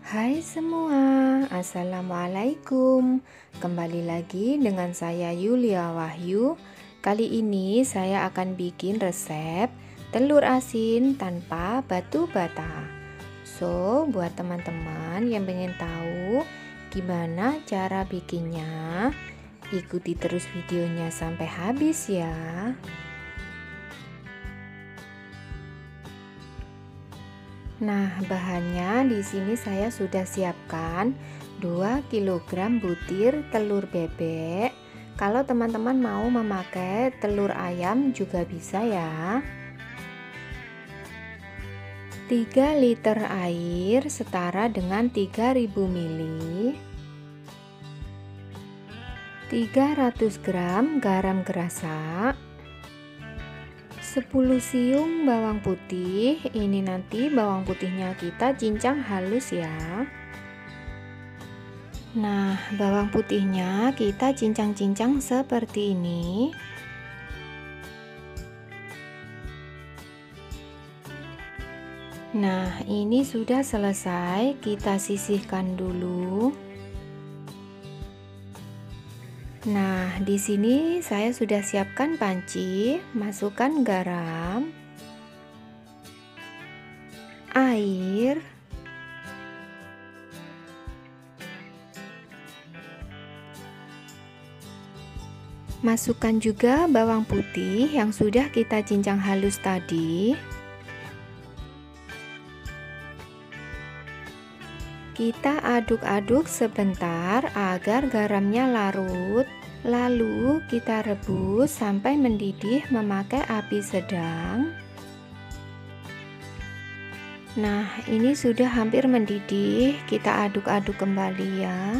Hai semua, Assalamualaikum. Kembali lagi dengan saya Yulia Wahyu. Kali ini saya akan bikin resep telur asin tanpa batu bata. So, buat teman-teman yang pengen tahu gimana cara bikinnya, ikuti terus videonya sampai habis ya. Nah, bahannya di sini saya sudah siapkan 2 kg butir telur bebek. Kalau teman-teman mau memakai telur ayam juga bisa ya. 3 liter air setara dengan 3000 ml. 300 gram garam gerasak. 10 siung bawang putih. Ini nanti bawang putihnya kita cincang halus ya. Nah, bawang putihnya kita cincang-cincang seperti ini. Nah, ini sudah selesai, kita sisihkan dulu. Nah, di sini saya sudah siapkan panci, masukkan garam, air, masukkan juga bawang putih yang sudah kita cincang halus tadi. Kita aduk-aduk sebentar agar garamnya larut, lalu kita rebus sampai mendidih memakai api sedang. Nah, ini sudah hampir mendidih, kita aduk-aduk kembali ya.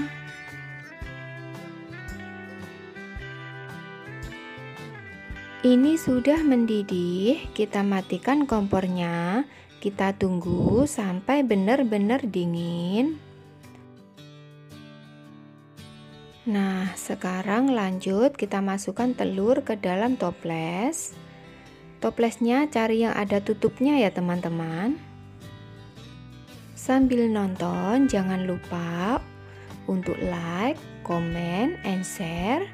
Ini sudah mendidih, kita matikan kompornya. Kita tunggu sampai benar-benar dingin. Nah, sekarang lanjut kita masukkan telur ke dalam toples. Toplesnya cari yang ada tutupnya ya teman-teman. Sambil nonton jangan lupa untuk like, comment, and share.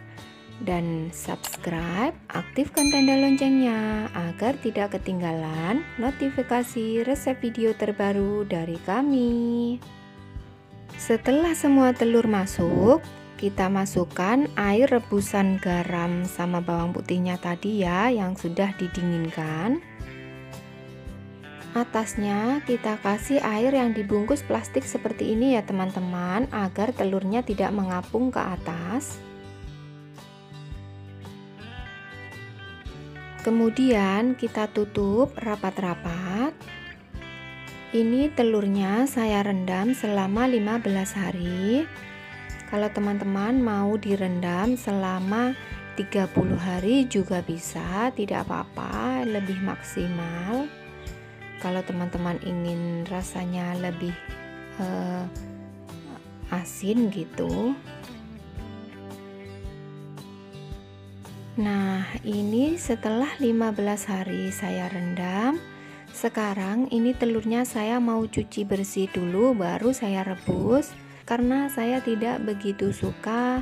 Dan subscribe, aktifkan tanda loncengnya agar tidak ketinggalan notifikasi resep video terbaru dari kami. Setelah semua telur masuk, kita masukkan air rebusan garam sama bawang putihnya tadi ya yang sudah didinginkan. Atasnya kita kasih air yang dibungkus plastik seperti ini ya teman-teman, agar telurnya tidak mengapung ke atas. Kemudian kita tutup rapat-rapat. Ini telurnya saya rendam selama 15 hari. Kalau teman-teman mau direndam selama 30 hari juga bisa, tidak apa-apa, lebih maksimal. Kalau teman-teman ingin rasanya lebih asin gitu. Nah, ini setelah 15 hari saya rendam. Sekarang ini telurnya saya mau cuci bersih dulu baru saya rebus, karena saya tidak begitu suka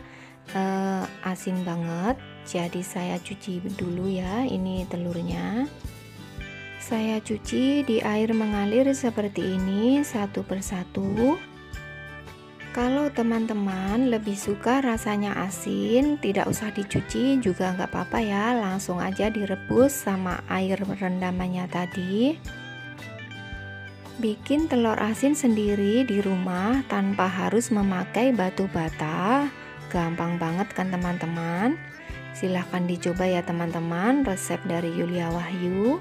asin banget. Jadi saya cuci dulu ya ini telurnya. Saya cuci di air mengalir seperti ini satu persatu. Kalau teman-teman lebih suka rasanya asin, tidak usah dicuci juga nggak apa-apa ya, langsung aja direbus sama air rendamannya tadi. Bikin telur asin sendiri di rumah tanpa harus memakai batu bata, gampang banget kan teman-teman. Silahkan dicoba ya teman-teman, resep dari Yulia Wahyu.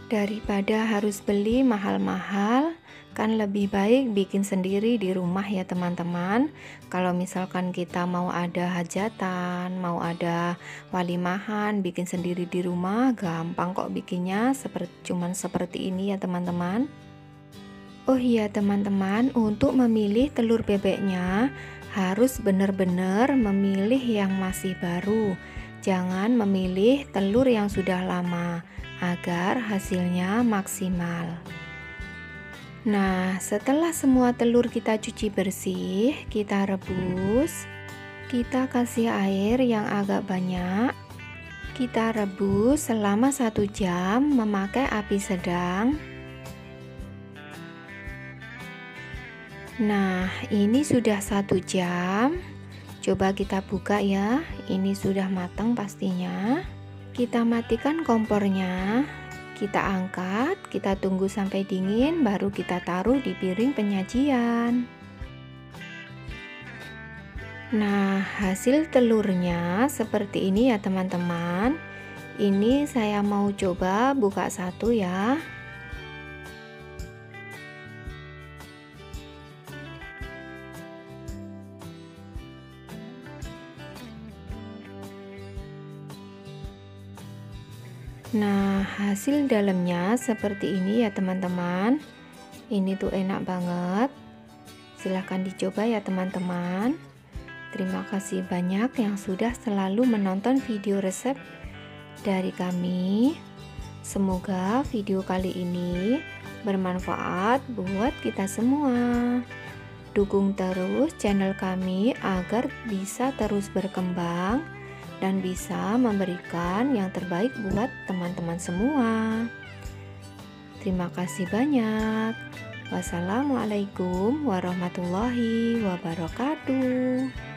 Daripada harus beli mahal-mahal, kan lebih baik bikin sendiri di rumah ya teman-teman. Kalau misalkan kita mau ada hajatan, mau ada walimahan, bikin sendiri di rumah gampang kok bikinnya, cuman seperti ini ya teman-teman. Oh iya teman-teman, untuk memilih telur bebeknya harus benar-benar memilih yang masih baru. Jangan memilih telur yang sudah lama agar hasilnya maksimal. Nah, setelah semua telur kita cuci bersih, kita rebus. Kita kasih air yang agak banyak. Kita rebus selama 1 jam memakai api sedang. Nah, ini sudah 1 jam. Coba kita buka ya. Ini sudah matang pastinya. Kita matikan kompornya. Kita angkat, kita tunggu sampai dingin, baru kita taruh di piring penyajian. Nah, hasil telurnya seperti ini ya teman-teman. Ini saya mau coba buka satu ya. Nah, hasil dalamnya seperti ini ya teman-teman. Ini tuh enak banget. Silahkan dicoba ya teman-teman. Terima kasih banyak yang sudah selalu menonton video resep dari kami. Semoga video kali ini bermanfaat buat kita semua. Dukung terus channel kami agar bisa terus berkembang dan bisa memberikan yang terbaik buat teman-teman semua. Terima kasih banyak. Wassalamualaikum warahmatullahi wabarakatuh.